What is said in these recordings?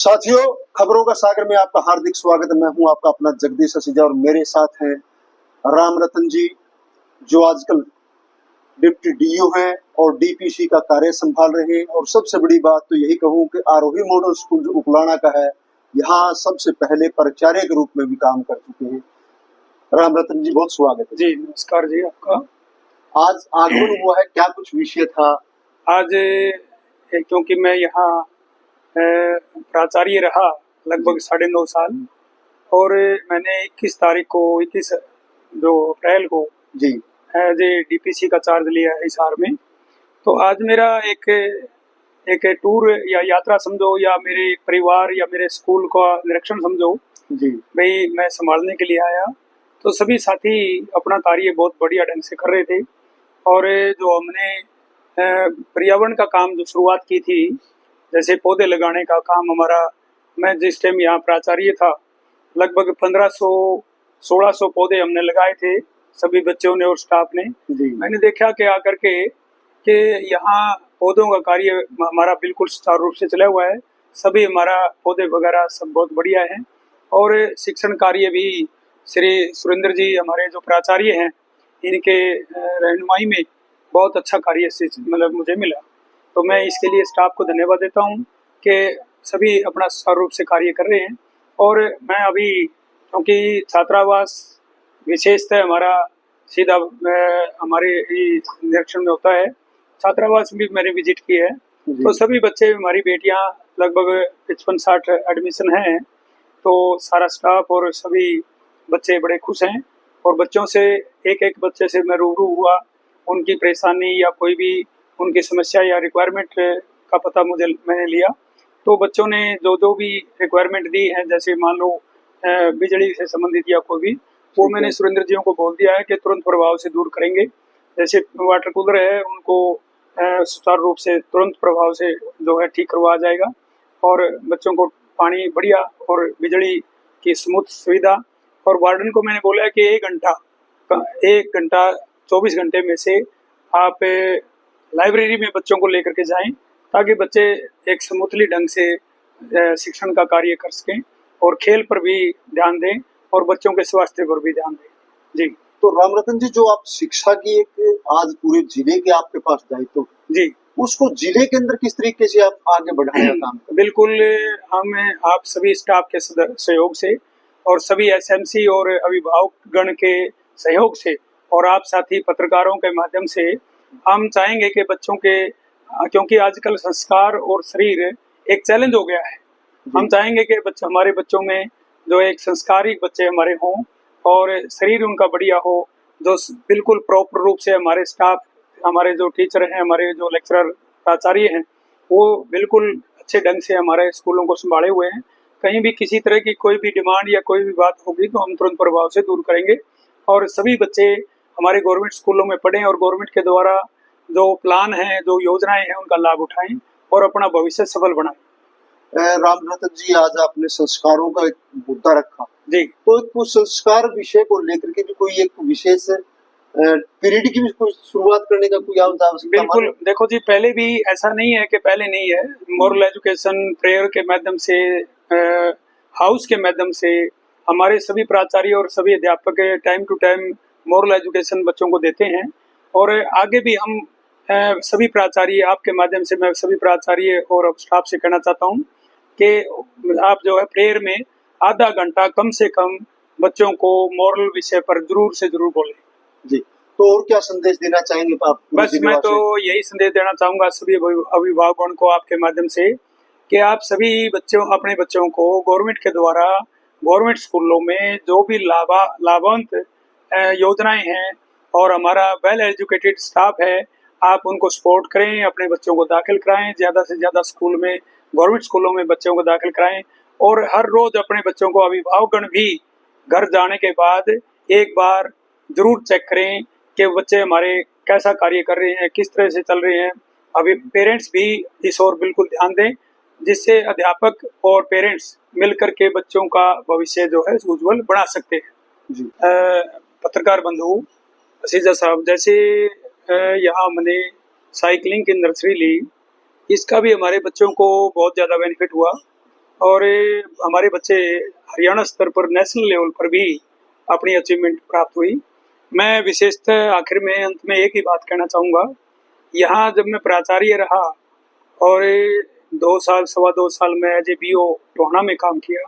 साथियों, खबरों का सागर में आपका हार्दिक स्वागत है। मैं हूं आपका अपना जगदीश असीजा और मेरे साथ हैं राम रतन जी, जो आजकल डिप्टी डीओ हैं और डीपीसी का कार्य संभाल रहे हैं। और सबसे बड़ी बात तो यही कहूं कि आरोही मॉडल स्कूल जो उकलाना का है, यहाँ सबसे पहले प्राचार्य के रूप में भी काम कर चुके हैं। राम रतन जी, बहुत स्वागत है। जी नमस्कार जी आपका। आज आगमन हुआ है, क्या कुछ विषय था आज क्योंकि मैं यहाँ प्राचार्य रहा लगभग 9.5 साल और मैंने 21 तारीख को 21 जो अप्रैल को जी एज ए डीपीसी का चार्ज लिया है हिसार में। तो आज मेरा एक टूर या यात्रा समझो या मेरे परिवार या मेरे स्कूल का निरीक्षण समझो जी भाई, मैं संभालने के लिए आया। तो सभी साथी अपना कार्य बहुत बढ़िया ढंग से कर रहे थे और जो हमने पर्यावरण का काम जो शुरुआत की थी, जैसे पौधे लगाने का काम हमारा, मैं जिस टाइम यहाँ प्राचार्य था लगभग 1500-1600 पौधे हमने लगाए थे, सभी बच्चों ने और स्टाफ ने। मैंने देखा कि आकर के कि यहाँ पौधों का कार्य हमारा बिल्कुल सुचारू रूप से चला हुआ है। सभी हमारा पौधे वगैरह सब बहुत बढ़िया है और शिक्षण कार्य भी श्री सुरेंद्र जी हमारे जो प्राचार्य हैं, इनके रहनुमाई में बहुत अच्छा कार्य मतलब मुझे मिला। तो मैं इसके लिए स्टाफ को धन्यवाद देता हूँ कि सभी अपना सुचारू रूप से कार्य कर रहे हैं। और मैं अभी, क्योंकि छात्रावास विशेषतः हमारा सीधा हमारे निरीक्षण में होता है, छात्रावास भी मैंने विजिट की है। तो सभी बच्चे, हमारी बेटियां लगभग 55-60 एडमिशन हैं, तो सारा स्टाफ और सभी बच्चे बड़े खुश हैं। और बच्चों से एक एक बच्चे से मैं रूबरू हुआ, उनकी परेशानी या कोई भी उनकी समस्या या रिक्वायरमेंट का पता मैंने लिया। तो बच्चों ने जो जो भी रिक्वायरमेंट दी है, जैसे मान लो बिजली से संबंधित या कोई भी, वो मैंने सुरेंद्र जियों को बोल दिया है कि तुरंत प्रभाव से दूर करेंगे। जैसे वाटर कूलर है, उनको सुचारू रूप से तुरंत प्रभाव से जो है ठीक करवाया जाएगा। और बच्चों को पानी बढ़िया और बिजली की स्मूथ सुविधा। और वार्डन को मैंने बोला है कि 1 घंटा 24 घंटे में से आप लाइब्रेरी में बच्चों को लेकर के जाएं, ताकि बच्चे एक स्मूथली ढंग से शिक्षण का कार्य कर सकें और खेल पर भी ध्यान दें और बच्चों के स्वास्थ्य पर भी ध्यान दें। जी। तो रामरतन जी, जो आप शिक्षा की एक आज पूरे जिले के आपके पास दायित्व जी, उसको जिले के अंदर किस तरीके से आप आगे बढ़ाने का काम करें? बिल्कुल, हम आप सभी स्टाफ के सहयोग से और सभी एसएमसी और अभिभावक गण के सहयोग से और आप साथी पत्रकारों के माध्यम से हम चाहेंगे कि बच्चों के, क्योंकि आजकल संस्कार और शरीर एक चैलेंज हो गया है, हम चाहेंगे कि हमारे बच्चों में जो एक संस्कारिक बच्चे हमारे हों और शरीर उनका बढ़िया हो, जो बिल्कुल प्रॉपर रूप से हमारे स्टाफ, हमारे जो टीचर हैं, हमारे जो लेक्चरर प्राचार्य हैं, वो बिल्कुल अच्छे ढंग से हमारे स्कूलों को संभाले हुए हैं। कहीं भी किसी तरह की कोई भी डिमांड या कोई भी बात होगी तो हम तुरंत प्रभाव से दूर करेंगे और सभी बच्चे हमारे गवर्नमेंट स्कूलों में पढ़ें और गवर्नमेंट के द्वारा जो प्लान हैं, जो योजनाएं हैं, उनका लाभ उठाएं और अपना भविष्य सफल बनाएं। रामरतन जी, आज आपने संस्कारों का एक मुद्दा रखा जी, तो कुछ संस्कार विषय को लेकर के भी कोई एक विशेष पीरियड की भी कोई शुरुआत करने का कोई आवश्यकता? बिल्कुल। देखो जी, पहले भी ऐसा नहीं है कि पहले नहीं है। मॉरल एजुकेशन प्रेयर के माध्यम से, हाउस के माध्यम से हमारे सभी प्राचार्य और सभी अध्यापक time to time moral education बच्चों को देते हैं। और आगे भी हम सभी प्राचार्य, आपके माध्यम से मैं सभी प्राचार्य और स्टाफ से कहना चाहता हूँ कि आप जो है प्रेयर में आधा घंटा कम से कम बच्चों को मॉरल विषय पर जरूर से जरूर बोलें। जी, तो और क्या संदेश देना चाहेंगे आप? बस मैं तो यही संदेश देना चाहूंगा सभी अभिभावकों को आपके माध्यम से कि आप सभी अपने बच्चों को गवर्नमेंट के द्वारा गवर्नमेंट स्कूलों में जो भी लाभांत योजनाएं हैं और हमारा वेल एजुकेटेड स्टाफ है, आप उनको सपोर्ट करें, अपने बच्चों को दाखिल कराएं, ज़्यादा से ज़्यादा स्कूल में, गवर्नमेंट स्कूलों में बच्चों को दाखिल कराएं। और हर रोज़ अपने बच्चों को अभिभावकगण भी घर जाने के बाद एक बार जरूर चेक करें कि बच्चे हमारे कैसा कार्य कर रहे हैं, किस तरह से चल रहे हैं। अभी पेरेंट्स भी इस ओर बिल्कुल ध्यान दें, जिससे अध्यापक और पेरेंट्स मिलकर के बच्चों का भविष्य जो है उज्जवल बना सकते हैं। पत्रकार बंधु असीजा साहब, जैसे यहाँ हमने साइकिलिंग की नर्सरी ली, इसका भी हमारे बच्चों को बहुत ज़्यादा बेनिफिट हुआ और हमारे बच्चे हरियाणा स्तर पर नेशनल लेवल पर भी अपनी अचीवमेंट प्राप्त हुई। मैं विशेषतः आखिर में अंत में एक ही बात कहना चाहूँगा, यहाँ जब मैं प्राचार्य रहा और 2 साल सवा 2 साल में एज ए BO टोहाना में काम किया,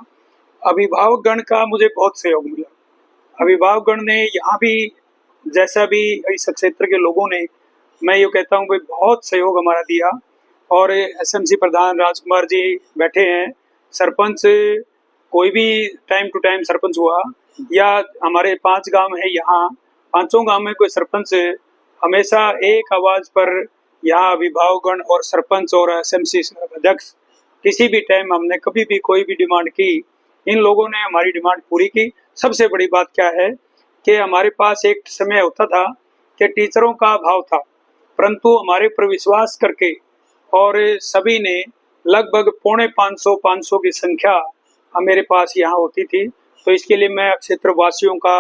अभिभावकगण का मुझे बहुत सहयोग मिला। अभिभावकगण ने यहाँ भी जैसा भी इस क्षेत्र के लोगों ने, मैं ये कहता हूँ भाई बहुत सहयोग हमारा दिया। और SMC प्रधान राजकुमार जी बैठे हैं, सरपंच कोई भी टाइम टू टाइम सरपंच हुआ, या हमारे 5 गांव है, यहाँ 5 गांव में कोई सरपंच हमेशा एक आवाज पर यहाँ अभिभावकगण और सरपंच और SMC अध्यक्ष किसी भी टाइम हमने कभी भी कोई भी डिमांड की, इन लोगों ने हमारी डिमांड पूरी की। सबसे बड़ी बात क्या है कि हमारे पास एक समय होता था कि टीचरों का अभाव था, परंतु हमारे पर विश्वास करके और सभी ने लगभग 450-500 की संख्या मेरे पास यहाँ होती थी। तो इसके लिए मैं क्षेत्र वासियों का,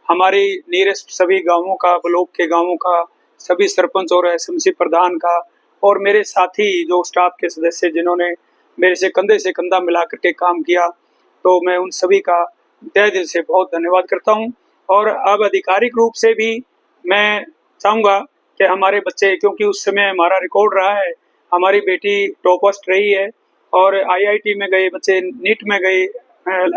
हमारे नियरेस्ट सभी गांवों का, ब्लॉक के गांवों का, सभी सरपंच और SMC प्रधान का, और मेरे साथी जो स्टाफ के सदस्य जिन्होंने मेरे से कंधे से कंधा मिला करके काम किया, तो मैं उन सभी का तहे दिल से बहुत धन्यवाद करता हूं। और अब आधिकारिक रूप से भी मैं चाहूँगा कि हमारे बच्चे, क्योंकि उस समय हमारा रिकॉर्ड रहा है, हमारी बेटी टॉपस्ट रही है और IIT में गए बच्चे, नीट में गए,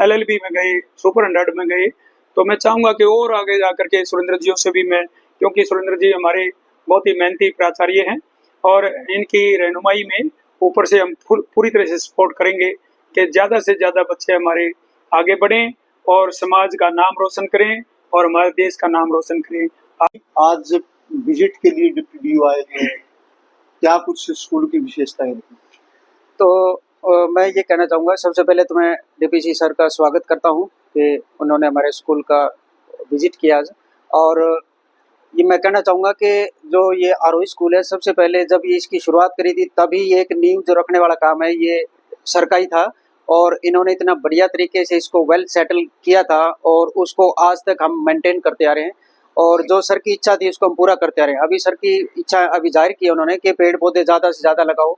LLB में गए, सुपर 100 में गए। तो मैं चाहूँगा कि और आगे जाकर के सुरेंद्र जी से भी मैं, क्योंकि सुरेंद्र जी हमारे बहुत ही मेहनती प्राचार्य हैं और इनकी रहनुमाई में ऊपर से हम पूरी तरह से सपोर्ट करेंगे कि ज़्यादा से ज़्यादा बच्चे हमारे आगे बढ़ें और समाज का नाम रोशन करें और हमारे देश का नाम रोशन करें। आज विजिट के लिए डिप्टी DO आए हैं, क्या कुछ स्कूल की विशेषताएं हैं? तो मैं ये कहना चाहूँगा, सबसे पहले तो मैं DPC सर का स्वागत करता हूँ कि उन्होंने हमारे स्कूल का विजिट किया आज। और ये मैं कहना चाहूँगा कि जो ये आरोही स्कूल है, सबसे पहले जब ये इसकी शुरुआत करी थी तभी ये एक नींव जो रखने वाला काम है ये सर का ही था, और इन्होंने इतना बढ़िया तरीके से इसको वेल सेटल किया था और उसको आज तक हम मेंटेन करते आ रहे हैं। और जो सर की इच्छा थी उसको हम पूरा करते आ रहे हैं। अभी सर की इच्छा अभी जाहिर की उन्होंने कि पेड़ पौधे ज़्यादा से ज़्यादा लगाओ,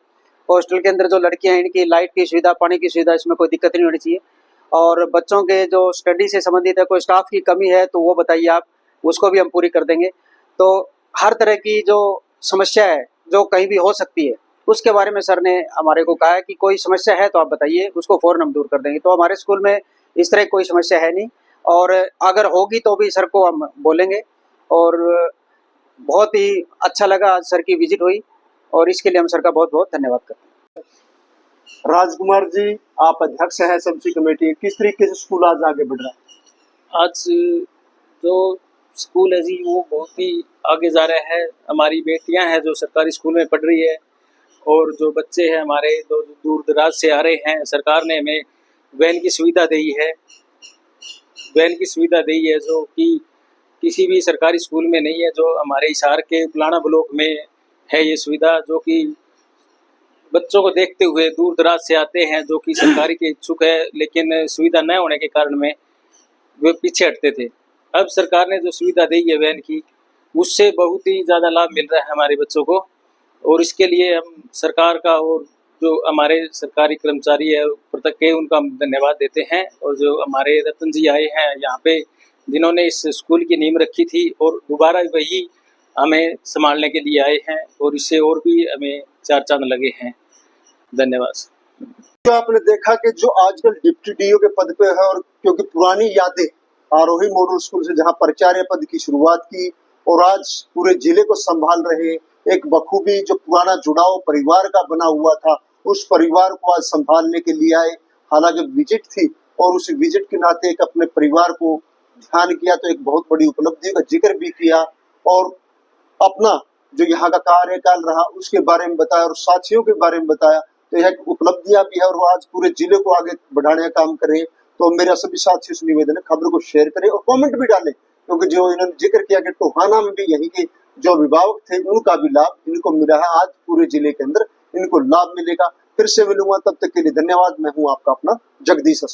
हॉस्टल के अंदर जो लड़कियां हैं इनकी लाइट की सुविधा, पानी की सुविधा, इसमें कोई दिक्कत नहीं होनी चाहिए। और बच्चों के जो स्टडी से संबंधित है, कोई स्टाफ की कमी है तो वो बताइए आप, उसको भी हम पूरी कर देंगे। तो हर तरह की जो समस्या है जो कहीं भी हो सकती है उसके बारे में सर ने हमारे को कहा है कि कोई समस्या है तो आप बताइए, उसको फौरन हम दूर कर देंगे। तो हमारे स्कूल में इस तरह कोई समस्या है नहीं, और अगर होगी तो भी सर को हम बोलेंगे। और बहुत ही अच्छा लगा आज सर की विजिट हुई, और इसके लिए हम सर का बहुत बहुत धन्यवाद करते हैं। राजकुमार जी, आप अध्यक्ष हैं SMC कमेटी, किस तरीके से स्कूल आज आगे बढ़ रहा है? आज जो स्कूल है जी वो बहुत ही आगे जा रहा है। हमारी बेटियां हैं जो सरकारी स्कूल में पढ़ रही है, और जो बच्चे हैं हमारे जो दूर दराज से आ रहे हैं, सरकार ने हमें वैन की सुविधा दी है। वैन की सुविधा दी है जो कि किसी भी सरकारी स्कूल में नहीं है, जो हमारे हिसार के पुलाना ब्लॉक में है ये सुविधा, जो कि बच्चों को देखते हुए दूर दराज से आते हैं जो कि सरकारी के इच्छुक है, लेकिन सुविधा न होने के कारण में वे पीछे हटते थे। अब सरकार ने जो सुविधा दी है वैन की, उससे बहुत ही ज़्यादा लाभ मिल रहा है हमारे बच्चों को, और इसके लिए हम सरकार का और जो हमारे सरकारी कर्मचारी है प्रत्येक उनका हम धन्यवाद देते हैं। और जो हमारे रतन जी आए हैं यहाँ पे, जिन्होंने इस स्कूल की नींव रखी थी, और दोबारा वही हमें संभालने के लिए आए हैं, और इससे और भी हमें 4 चांद लगे हैं। धन्यवाद। तो आपने देखा कि जो आजकल डिप्टी DO के पद पे है, और क्योंकि पुरानी यादें आरोही मॉडल स्कूल से जहां प्राचार्य पद की शुरुआत की और आज पूरे जिले को संभाल रहे, एक बखूबी जो पुराना जुड़ाव परिवार का बना हुआ था, उस परिवार को आज संभालने के लिए आए। हालांकि विजिट थी और उस विजिट के नाते एक अपने परिवार को ध्यान किया, तो एक बहुत बड़ी उपलब्धि का जिक्र भी किया और अपना जो यहाँ का कार्यकाल रहा उसके बारे में बताया और साथियों के बारे में बताया। तो यह उपलब्धियां भी है और वो आज पूरे जिले को आगे बढ़ाने का काम करे। तो मेरा सभी साथियों से निवेदन है, खबर को शेयर करें और कमेंट भी डालें, क्योंकि जो इन्होंने जिक्र किया कि टोहाना में भी यही के जो अभिभावक थे उनका भी लाभ इनको मिला है, आज पूरे जिले के अंदर इनको लाभ मिलेगा। फिर से मिलूंगा, तब तक के लिए धन्यवाद। मैं हूं आपका अपना जगदीश।